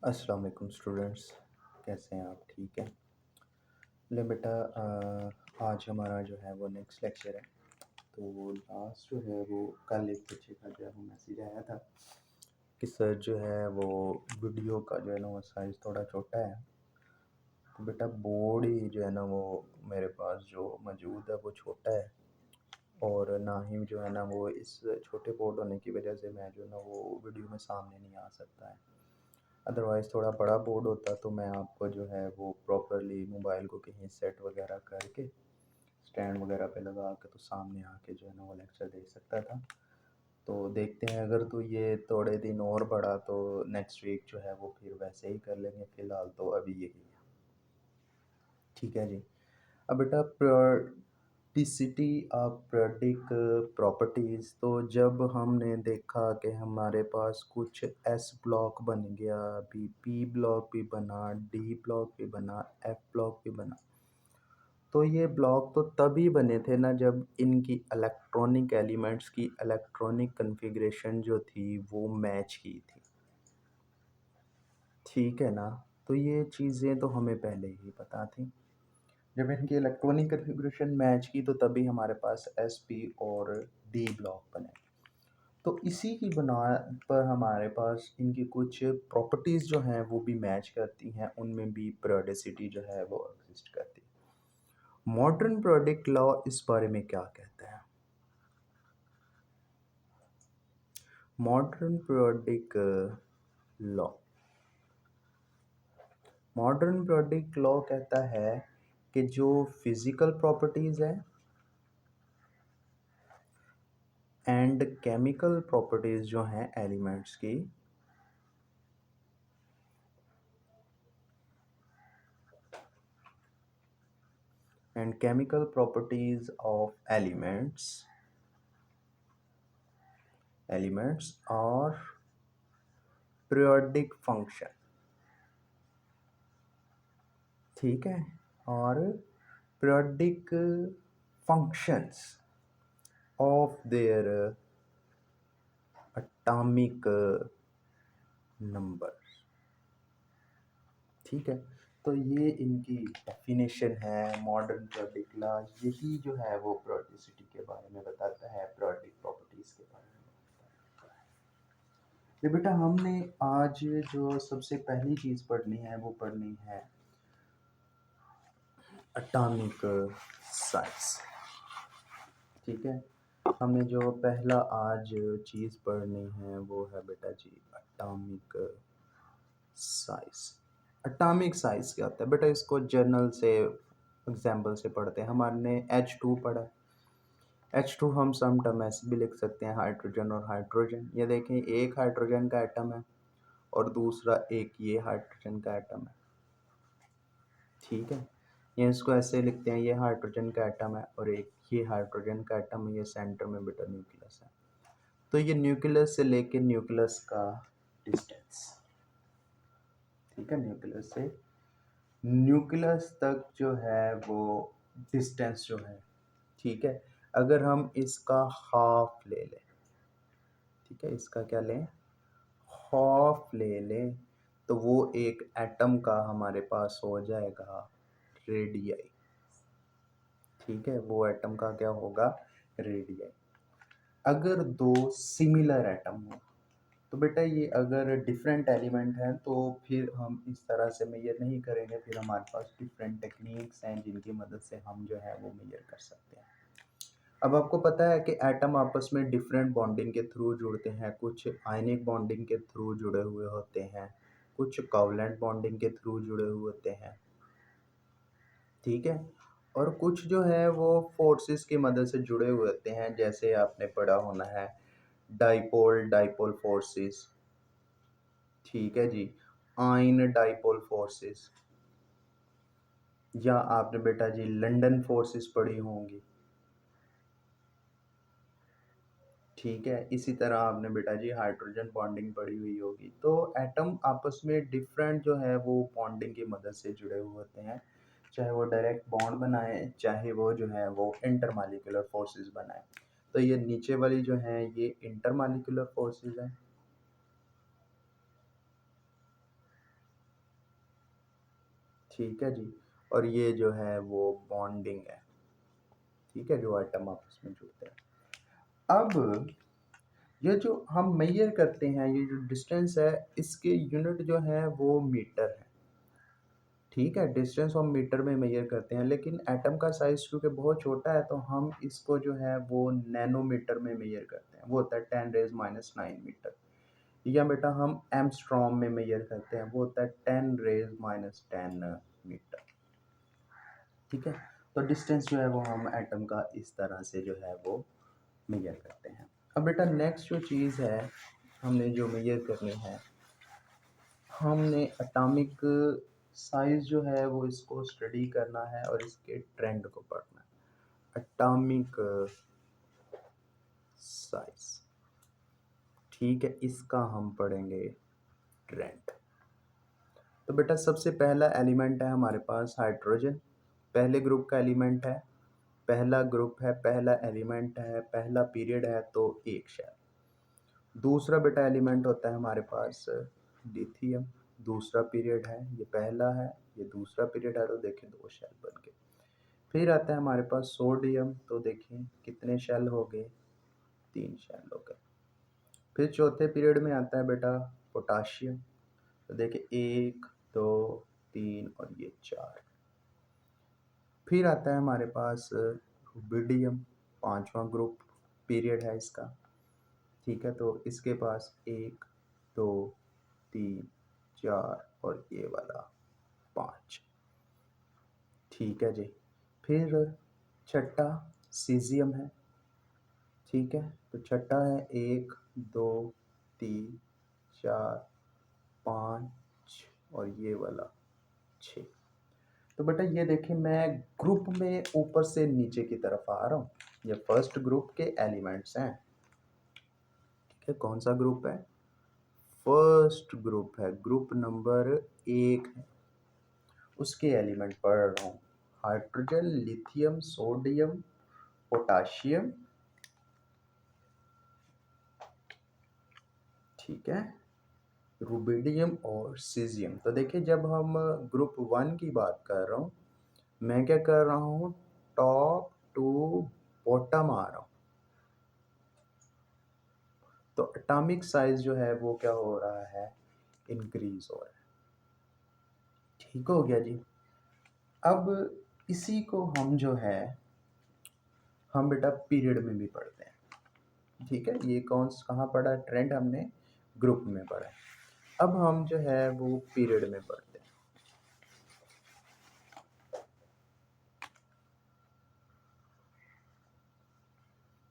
अस्सलाम वालेकुम स्टूडेंट्स। कैसे हैं आप? ठीक है। ले बेटा, आज हमारा जो है वो नेक्स्ट लेक्चर है। तो लास्ट जो है वो कल एक बच्चे का जो है वो मैसेज आया था कि सर जो है वो वीडियो का जो है ना वो साइज़ थोड़ा छोटा है। तो बेटा बोर्ड ही जो है ना वो मेरे पास जो मौजूद है वो छोटा है, और ना ही जो है ना वो इस छोटे बोर्ड होने की वजह से मैं जो है ना वो वीडियो में सामने नहीं आ सकता है। अदरवाइज़ थोड़ा बड़ा बोर्ड होता तो मैं आपको जो है वो प्रॉपरली मोबाइल को कहीं सेट वगैरह करके स्टैंड वगैरह पे लगा के तो सामने आके जो है ना वो लेक्चर दे सकता था। तो देखते हैं, अगर तो ये थोड़े दिन और बढ़ा तो नेक्स्ट वीक जो है वो फिर वैसे ही कर लेंगे। फ़िलहाल तो अभी यही है। ठीक है जी। अब बेटा पीरियोडिसिटी ऑफ पीरियोडिक प्रॉपर्टीज़, तो जब हमने देखा कि हमारे पास कुछ एस ब्लॉक बन गया, भी पी ब्लॉक भी बना, डी ब्लॉक भी बना, एफ ब्लॉक भी बना, तो ये ब्लॉक तो तभी बने थे ना जब इनकी इलेक्ट्रॉनिक एलिमेंट्स की इलेक्ट्रॉनिक कॉन्फ़िगरेशन जो थी वो मैच की थी। ठीक है ना? तो ये चीज़ें तो हमें पहले ही पता थी। जब इनकी इलेक्ट्रॉनिक कॉन्फ़िगरेशन मैच की तो तभी हमारे पास एस, पी और डी ब्लॉक बने। तो इसी की बना पर हमारे पास इनकी कुछ प्रॉपर्टीज़ जो हैं वो भी मैच करती हैं, उनमें भी पीरियोडिसिटी जो है वो एग्ज़िस्ट करती है। मॉडर्न पीरियोडिक लॉ इस बारे में क्या कहता है? Modern periodic law modern periodic law कहता है कि जो फिज़िकल प्रॉपर्टीज़ है एंड केमिकल प्रॉपर्टीज़ जो हैं एलिमेंट्स की, and chemical properties of elements are periodic function। ठीक है? और periodic functions of their atomic numbers। ठीक है? तो ये इनकी डेफिनेशन है मॉडर्न periodic लॉ। यही जो है वो periodicity के बारे में बताता है, periodic properties के बारे में बताता है। ये बेटा हमने आज जो सबसे पहली चीज़ पढ़नी है वो पढ़नी है एटॉमिक साइज। ठीक है? हमें जो पहला आज चीज़ पढ़नी है वो है बेटा जी एटॉमिक साइज। एटॉमिक साइज क्या होता है बेटा? इसको जर्नल से एग्जाम्पल से पढ़ते हैं। हमने H2 पढ़ा है। H2 हम सम टर्म ऐसे भी लिख सकते हैं, हाइड्रोजन और हाइड्रोजन। ये देखें, एक हाइड्रोजन का एटम है और दूसरा एक ये हाइड्रोजन का एटम है। ठीक है? ये इसको ऐसे लिखते हैं, ये हाइड्रोजन का एटम है और एक ये हाइड्रोजन का एटम है, ये सेंटर में बेटा न्यूक्लियस है। तो ये न्यूक्लियस से लेके न्यूक्लियस का डिस्टेंस, ठीक है, न्यूक्लियस से न्यूक्लियस तक जो है वो डिस्टेंस जो है, ठीक है, अगर हम इसका हाफ ले लें, ठीक है, इसका क्या लें, हाफ ले लें, तो वो एक एटम का हमारे पास हो जाएगा रेडियाई। ठीक है, वो एटम का क्या होगा, रेडियाई। अगर दो सिमिलर एटम हो तो बेटा ये अगर डिफरेंट एलिमेंट हैं तो फिर हम इस तरह से मेजर नहीं करेंगे, फिर हमारे पास डिफरेंट टेक्निक्स हैं जिनकी मदद से हम जो है वो मेजर कर सकते हैं। अब आपको पता है कि एटम आपस में डिफरेंट बॉन्डिंग के थ्रू जुड़ते हैं, कुछ आयनिक बॉन्डिंग के थ्रू जुड़े हुए होते हैं, कुछ कोवलेंट बॉन्डिंग के थ्रू जुड़े हुए होते हैं। ठीक है? और कुछ जो है वो फोर्सेस की मदद से जुड़े हुए होते हैं, जैसे आपने पढ़ा होना है डाइपोल डाइपोल फोर्सेस। ठीक है जी, आयन डाइपोल फोर्सेस, या आपने बेटा जी लंदन फोर्सेस पढ़ी होंगी। ठीक है, इसी तरह आपने बेटा जी हाइड्रोजन बॉन्डिंग पढ़ी हुई होगी। तो एटम आपस में डिफरेंट जो है वो बॉन्डिंग की मदद से जुड़े हुए होते हैं, चाहे वो डायरेक्ट बॉन्ड बनाए, चाहे वो जो है वो इंटरमॉलिक्यूलर फोर्सेस बनाए। तो ये नीचे वाली जो है ये इंटरमॉलिक्यूलर फोर्सेस हैं, ठीक है जी। और ये जो है वो बॉन्डिंग है, ठीक है, जो आइटम आपस में जुड़ते हैं। अब ये जो हम मेजर करते हैं, ये जो डिस्टेंस है, इसके यूनिट जो है वो मीटर है, ठीक है। डिस्टेंस हम मीटर में मेजर करते हैं, लेकिन एटम का साइज क्योंकि बहुत छोटा है तो हम इसको जो है वो नैनोमीटर में मेजर करते हैं, वो होता है 10⁻⁹ मीटर। या बेटा हम एमस्ट्रॉम में मेजर करते हैं, वो होता है 10⁻10 मीटर, ठीक है। तो डिस्टेंस जो है वो हम एटम का इस तरह से जो है वो मेजर करते हैं। अब बेटा नेक्स्ट जो चीज़ है हमने जो मेजर करनी है, हमने एटॉमिक साइज जो है वो इसको स्टडी करना है और इसके ट्रेंड को पढ़ना है। एटॉमिक साइज, ठीक है, इसका हम पढ़ेंगे ट्रेंड। तो बेटा सबसे पहला एलिमेंट है हमारे पास हाइड्रोजन, पहले ग्रुप का एलिमेंट है, पहला ग्रुप है, पहला एलिमेंट है, पहला पीरियड है तो एक शेल। दूसरा बेटा एलिमेंट होता है हमारे पास लिथियम, दूसरा पीरियड है, ये पहला है, ये दूसरा पीरियड है, तो देखें दो शेल बन गए। फिर आता है हमारे पास सोडियम, तो देखें कितने शेल हो गए, 3 शेल हो गए। फिर चौथे पीरियड में आता है बेटा पोटाशियम, तो देखिए 1 2 3 और ये 4। फिर आता है हमारे पास रुबिडियम, 5वां ग्रुप पीरियड है इसका, ठीक है। तो इसके पास 1 2 3 4 और ये वाला 5, ठीक है जी। फिर छठा सीजियम है, ठीक है। तो छठा है 1 2 3 4 5 और ये वाला 6। तो बेटा ये देखिए मैं ग्रुप में ऊपर से नीचे की तरफ आ रहा हूँ, ये फर्स्ट ग्रुप के एलिमेंट्स हैं, ठीक है। कौन सा ग्रुप है, फर्स्ट ग्रुप है, ग्रुप नंबर 1 है, उसके एलिमेंट पढ़ रहा हूँ। हाइड्रोजन, लिथियम, सोडियम, पोटाशियम, ठीक है, रुबिडियम और सीजियम। तो देखिए जब हम ग्रुप 1 की बात कर रहा हूँ, मैं क्या कर रहा हूँ, टॉप टू बॉटम आ रहा हूँ, तो एटॉमिक साइज जो है वो क्या हो रहा है, इंक्रीज हो रहा है, ठीक हो गया जी। अब इसी को हम जो है हम बेटा पीरियड में भी पढ़ते हैं, ठीक है। ये कहाँ पढ़ा है, ट्रेंड हमने ग्रुप में पढ़ा है। अब हम जो है वो पीरियड में पढ़ते हैं।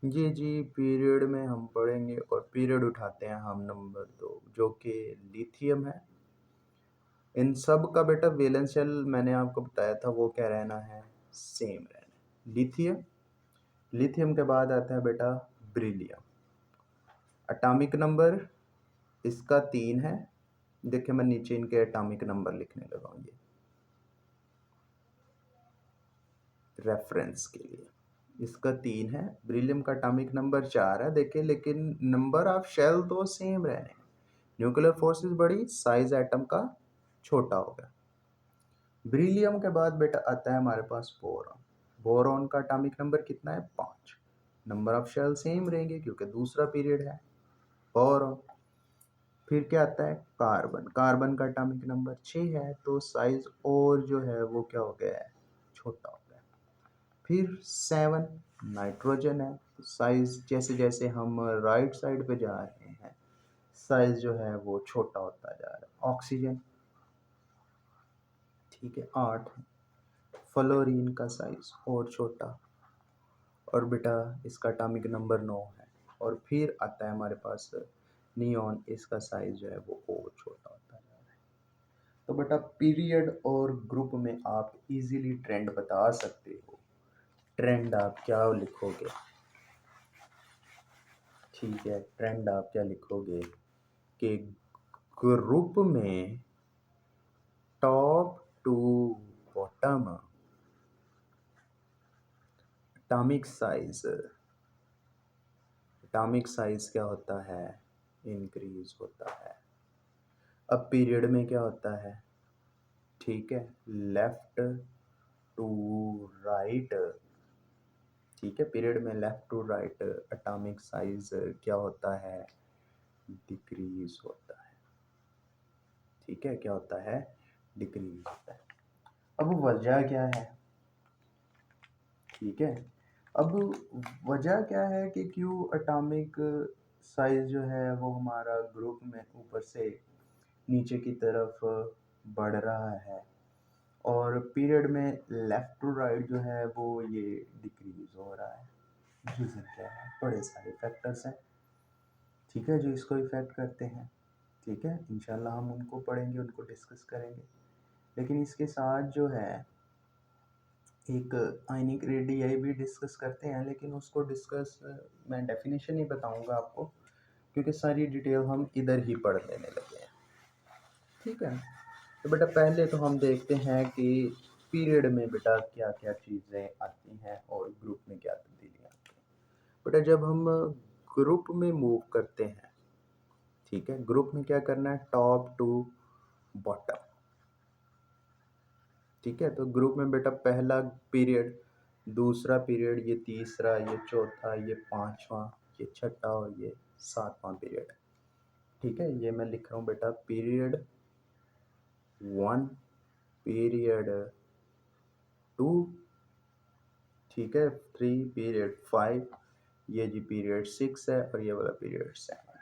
जी जी, पीरियड में हम पढ़ेंगे और पीरियड उठाते हैं हम नंबर 2 जो कि लिथियम है। इन सब का बेटा वैलेंस शेल मैंने आपको बताया था वो क्या रहना है, सेम रहना है, लिथियम। लिथियम के बाद आता है बेटा ब्रिलियम, एटॉमिक नंबर इसका 3 है। देखिए मैं नीचे इनके एटॉमिक नंबर लिखने लगा हूँ, ये रेफरेंस के लिए, इसका 3 है, ब्रिलियम का एटॉमिक नंबर 4 है। देखिए लेकिन नंबर ऑफ शेल तो सेम रहने, न्यूक्लियर फोर्सेस बड़ी, साइज एटम का छोटा हो गया। ब्रिलियम के बाद बेटा आता है हमारे पास बोरॉन, बोरॉन का एटॉमिक नंबर कितना है, 5, नंबर ऑफ शेल सेम रहेंगे क्योंकि दूसरा पीरियड है, बोरॉन। फिर क्या आता है कार्बन, कार्बन का एटॉमिक नंबर 6 है, तो साइज और जो है वो क्या हो गया है, छोटा हो गया। फिर 7 नाइट्रोजन है, तो साइज जैसे जैसे हम राइट साइड पे जा रहे हैं साइज जो है वो छोटा होता जा रहा है। ऑक्सीजन, ठीक है, 8, फ्लोरीन का साइज और छोटा, और बेटा इसका एटॉमिक नंबर 9 है। और फिर आता है हमारे पास नियॉन, इसका साइज जो है वो और छोटा होता जा रहा है। तो बेटा पीरियड और ग्रुप में आप इजीली ट्रेंड बता सकते हो। ट्रेंड आप क्या लिखोगे, ठीक है, ट्रेंड आप क्या लिखोगे कि ग्रुप में top to bottom atomic size, atomic size क्या होता है, इंक्रीज होता है। अब पीरियड में क्या होता है, ठीक है, लेफ्ट टू राइट, ठीक है, पीरियड में left to right atomic size क्या होता है, डिक्रीज होता है, ठीक है, क्या होता है, डिक्रीज होता है। अब वजह क्या है, ठीक है, अब वजह क्या है कि क्यों एटॉमिक साइज जो है वो हमारा ग्रुप में ऊपर से नीचे की तरफ बढ़ रहा है और पीरियड में लेफ्ट टू राइट जो है वो ये डिक्रीज हो रहा है। रीज़न क्या है, बड़े सारे फैक्टर्स हैं, ठीक है, जो इसको इफ़ेक्ट करते हैं, ठीक है, इंशाल्लाह हम उनको पढ़ेंगे, उनको डिस्कस करेंगे। लेकिन इसके साथ जो है एक आयनिक रेडियाई भी डिस्कस करते हैं, लेकिन उसको डिस्कस मैं डेफिनेशन ही बताऊंगा आपको, क्योंकि सारी डिटेल हम इधर ही पढ़ लेने लगे हैं, ठीक है। तो बेटा पहले तो हम देखते हैं कि पीरियड में बेटा क्या क्या चीज़ें आती हैं और ग्रुप में क्या तब्दीलियाँ आती हैं। बेटा जब हम ग्रुप में मूव करते हैं, ठीक है, ग्रुप में क्या करना है, टॉप टू बॉटम, ठीक है। तो ग्रुप में बेटा पहला पीरियड, दूसरा पीरियड, ये तीसरा, ये चौथा, ये पांचवा, ये छठा और ये सातवां पीरियड, ठीक है। ये मैं लिख रहा हूँ बेटा, पीरियड 1, पीरियड 2, ठीक है, 3, पीरियड 5, ये जी पीरियड 6 है और ये वाला पीरियड 7 है,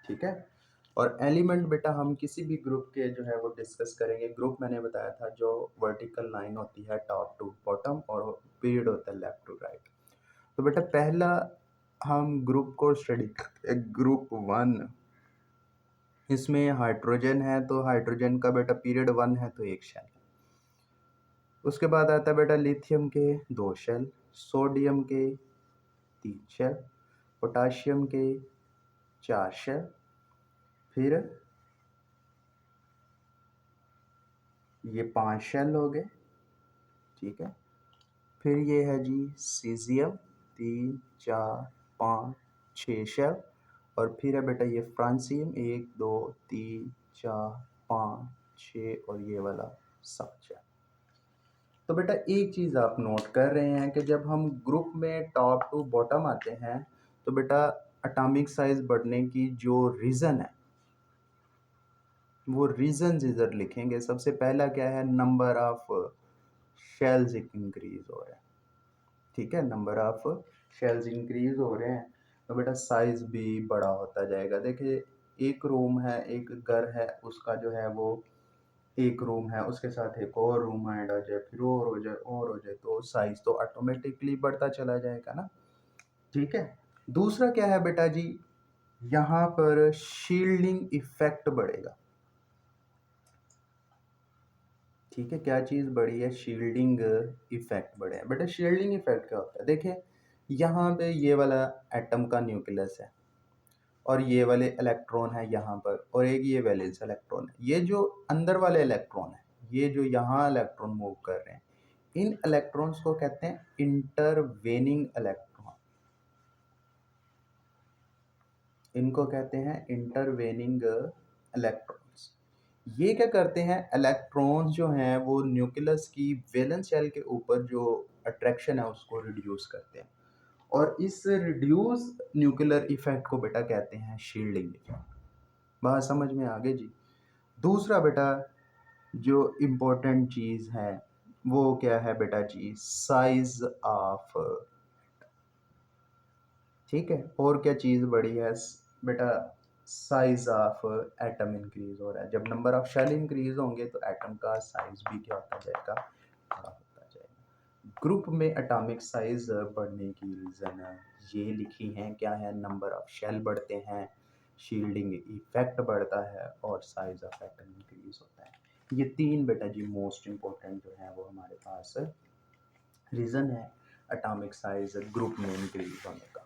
ठीक है। और एलिमेंट बेटा हम किसी भी ग्रुप के जो है वो डिस्कस करेंगे। ग्रुप मैंने बताया था जो वर्टिकल लाइन होती है टॉप टू बॉटम और पीरियड होता है लेफ्ट टू राइट। तो बेटा पहला हम ग्रुप को स्टडी करते हैं, ग्रुप 1, इसमें हाइड्रोजन है तो हाइड्रोजन का बेटा पीरियड 1 है तो एक शेल। उसके बाद आता है बेटा लिथियम के 2 शेल, सोडियम के 3 शेल, पोटाशियम के 4 शेल, फिर ये 5 शेल हो गए, ठीक है। फिर ये है जी सीजियम 3, 4, 5, 6 शेल, और फिर है बेटा ये फ्रांसियम 1, 2, 3, 4, 5, 6 और ये वाला 7 शेल। तो बेटा एक चीज़ आप नोट कर रहे हैं कि जब हम ग्रुप में टॉप टू बॉटम आते हैं तो बेटा एटॉमिक साइज बढ़ने की जो रीज़न है वो रीज़न्स इधर लिखेंगे। सबसे पहला क्या है, नंबर ऑफ शेल्स इंक्रीज हो रहे हैं, ठीक है, नंबर ऑफ शेल्स इंक्रीज हो रहे हैं तो बेटा साइज भी बड़ा होता जाएगा। देखिए एक रूम है, एक घर है, उसका जो है वो एक रूम है, उसके साथ एक और रूम ऐड हो जाए, फिर और हो जाए और हो जाए, तो साइज तो ऑटोमेटिकली बढ़ता चला जाएगा ना, ठीक है। दूसरा क्या है बेटा जी, यहाँ पर शील्डिंग इफेक्ट बढ़ेगा, ठीक है। क्या चीज़ बढ़ी है, शील्डिंग इफेक्ट बढ़े हैं। बेटा शील्डिंग इफेक्ट क्या होता है, देखिए यहाँ पे ये वाला एटम का न्यूक्लियस है और ये वाले इलेक्ट्रॉन है यहाँ पर और एक ये वैलेंस इलेक्ट्रॉन है। ये जो अंदर वाले इलेक्ट्रॉन है, ये जो यहाँ इलेक्ट्रॉन मूव कर रहे हैं, इन इलेक्ट्रॉन्स को कहते हैं इंटरवेनिंग इलेक्ट्रॉन, इनको कहते हैं इंटरवेनिंग इलेक्ट्रॉन्स। ये क्या करते हैं, इलेक्ट्रॉन्स जो हैं वो न्यूक्लियस की वैलेंस शेल के ऊपर जो अट्रैक्शन है उसको रिड्यूस करते हैं और इस रिड्यूस न्यूक्लियर इफेक्ट को बेटा कहते हैं शील्डिंग इफेक्ट। बात समझ में आ गई जी। दूसरा बेटा जो इम्पोर्टेंट चीज़ है वो क्या है बेटा जी, साइज ऑफ, ठीक है। और क्या चीज़ बड़ी है बेटा, साइज ऑफ एटम इंक्रीज हो रहा है। जब नंबर ऑफ शेल इंक्रीज होंगे तो एटम का साइज भी क्या होता जाएगा, बड़ा होता जाएगा। ग्रुप में एटॉमिक साइज बढ़ने की रीज़न ये लिखी हैं, क्या है, नंबर ऑफ शेल बढ़ते हैं, शील्डिंग इफेक्ट बढ़ता है और साइज ऑफ एटम इंक्रीज होता है। ये 3 बेटा जी मोस्ट इम्पोर्टेंट जो है वो हमारे पास रीज़न है एटॉमिक साइज ग्रुप में इंक्रीज होने का,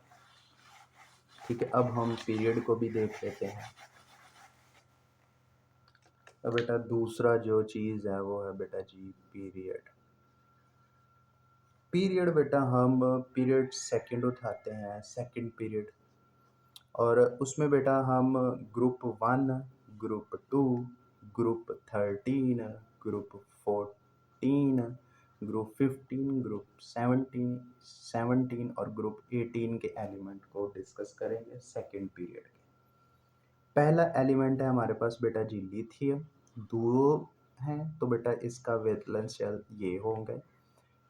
ठीक है। अब हम पीरियड को भी देख लेते हैं। अब बेटा दूसरा जो चीज़ है वो है बेटा जी पीरियड। पीरियड बेटा हम पीरियड सेकंड उठाते हैं, सेकंड पीरियड, और उसमें बेटा हम group 1, group 2, group 13, group 14, group 15, group 17 और ग्रुप 18 के एलिमेंट को डिस्कस करेंगे सेकेंड पीरियड के। पहला एलिमेंट है हमारे पास बेटा जी लिथियम, दो हैं तो बेटा इसका वैलेंस शेल ये होंगे।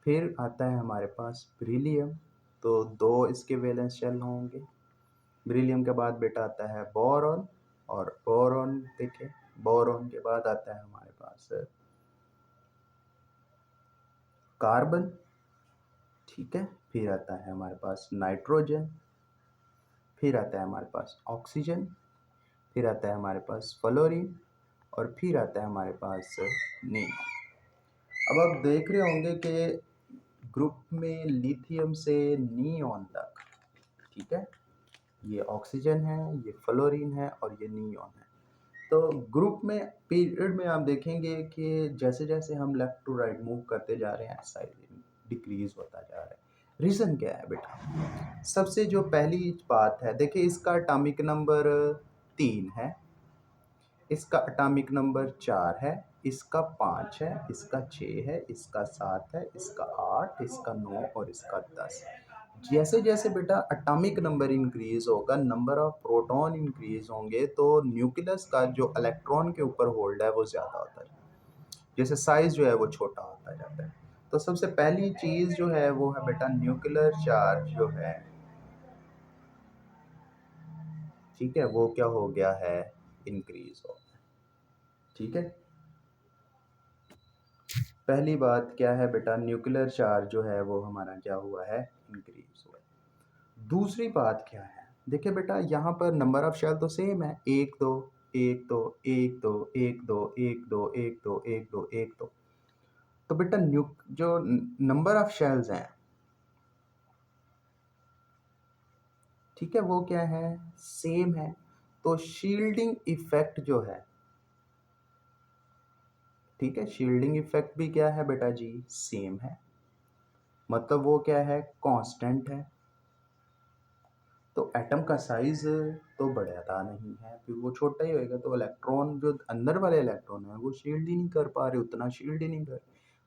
फिर आता है हमारे पास बेरिलियम, तो दो इसके वैलेंस शेल होंगे। बेरिलियम के बाद बेटा आता है बोरॉन, और बोरॉन देखिए बोरॉन के बाद आता है हमारे पास कार्बन, ठीक है। फिर आता है हमारे पास नाइट्रोजन, फिर आता है हमारे पास ऑक्सीजन, फिर आता है हमारे पास फ्लोरीन, और फिर आता है हमारे पास नियॉन। अब आप देख रहे होंगे कि ग्रुप में लिथियम से नियॉन तक, ठीक है, ये ऑक्सीजन है, ये फ्लोरीन है और ये नियॉन है। तो ग्रुप में पीरियड में आप देखेंगे कि जैसे जैसे हम लेफ्ट टू राइट मूव करते जा रहे हैं साइज डिक्रीज होता जा रहा है। रीज़न क्या है बेटा? सबसे जो पहली बात है, देखिए इसका एटॉमिक नंबर 3 है, इसका एटॉमिक नंबर 4 है, इसका 5 है, इसका 6 है, इसका 7 है, इसका 8, इसका 9 और इसका 10। जैसे जैसे बेटा एटॉमिक नंबर इंक्रीज होगा, नंबर ऑफ प्रोटॉन इंक्रीज होंगे, तो न्यूक्लियस का जो इलेक्ट्रॉन के ऊपर होल्ड है वो ज़्यादा होता है, जैसे साइज जो है वो छोटा होता जाता है। तो सबसे पहली चीज़ जो है वो है बेटा न्यूक्लियर चार्ज जो है, ठीक है, वो क्या हो गया है, इंक्रीज हो गया, ठीक है। पहली बात क्या है बेटा, न्यूक्लियर चार्ज जो है वो हमारा क्या हुआ है, इंक्रीज हुआ है। दूसरी बात क्या है, देखिए बेटा यहाँ पर नंबर ऑफ शेल तो सेम है, 1 2 1 2 1 2 1 2 1 2 1 2 1 2 1 2। तो बेटा जो नंबर ऑफ शेल्स हैं, ठीक है, वो क्या है, सेम है। तो शील्डिंग इफेक्ट जो है, ठीक है, शील्डिंग इफेक्ट भी क्या है बेटा जी, सेम है। मतलब वो क्या है, कांस्टेंट है। तो एटम का साइज तो बढ़ता नहीं है, फिर वो छोटा ही होएगा। तो इलेक्ट्रॉन जो अंदर वाले इलेक्ट्रॉन है वो शील्ड ही नहीं कर पा रहे, उतना शील्ड ही नहीं कर,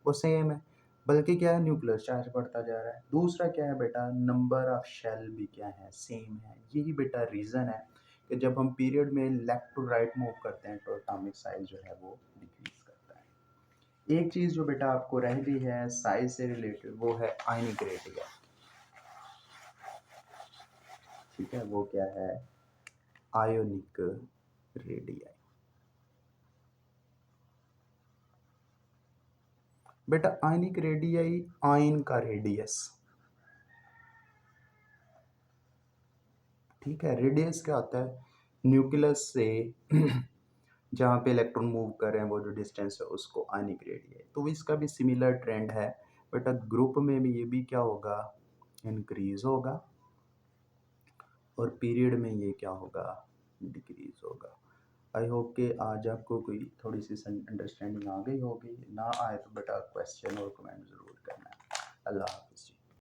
वो सेम है, बल्कि क्या है, न्यूक्लियर चार्ज बढ़ता जा रहा है। दूसरा क्या है बेटा, नंबर ऑफ शेल भी क्या है, सेम है। यही बेटा रीज़न है कि जब हम पीरियड में लेफ्ट टू राइट मूव करते हैं तो एटॉमिक साइज जो है वो डिक्रीज करता है। एक चीज़ जो बेटा आपको रह गई है साइज से रिलेटेड, वो है आयनिक रेडियस, ठीक है, वो क्या है, आयोनिक रेडियाई। बेटा आयनिक रेडियाई, आयन का रेडियस, ठीक है। रेडियस क्या होता है, न्यूक्लियस से जहाँ पे इलेक्ट्रॉन मूव कर रहे हैं वो जो डिस्टेंस है उसको आयनिक रेडियाई। तो इसका भी सिमिलर ट्रेंड है बेटा, ग्रुप में भी ये भी क्या होगा, इंक्रीज होगा, और पीरियड में ये क्या होगा, डिक्रीज होगा। आई होप कि आज आपको कोई थोड़ी सी अंडरस्टैंडिंग आ गई होगी। ना आए तो बेटा क्वेश्चन और कमेंट ज़रूर करना। अल्लाह हाफ़िज़।